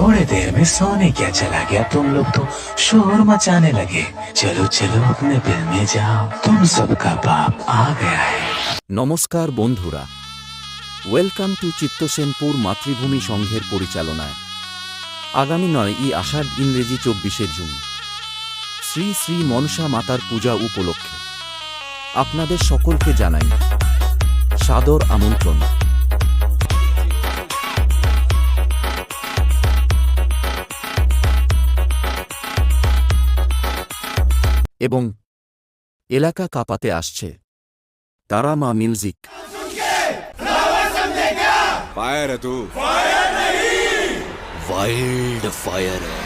थोड़ी देर में सोने क्या चला गया, तुम लोग तो शोर मचाने लगे। चलो चलो अपने बिल में जाओ, तुम सबका बाप आ गया है। নমস্কার বন্ধুরা, ওয়েলকাম টু চিত্তসেনপুর মাতৃভূমি সংঘের পরিচালনায় আগামী 9ই আষাঢ় ইংরেজি 24শে জুন শ্রী শ্রী মনসা মাতার পূজা উপলক্ষে আপনাদের সকলকে জানাই সাদর আমন্ত্রণ। এবং এলাকা কাঁপাতে আসছে তারা মা মিউজিক। फायर है तू वाइल्ड फायर है।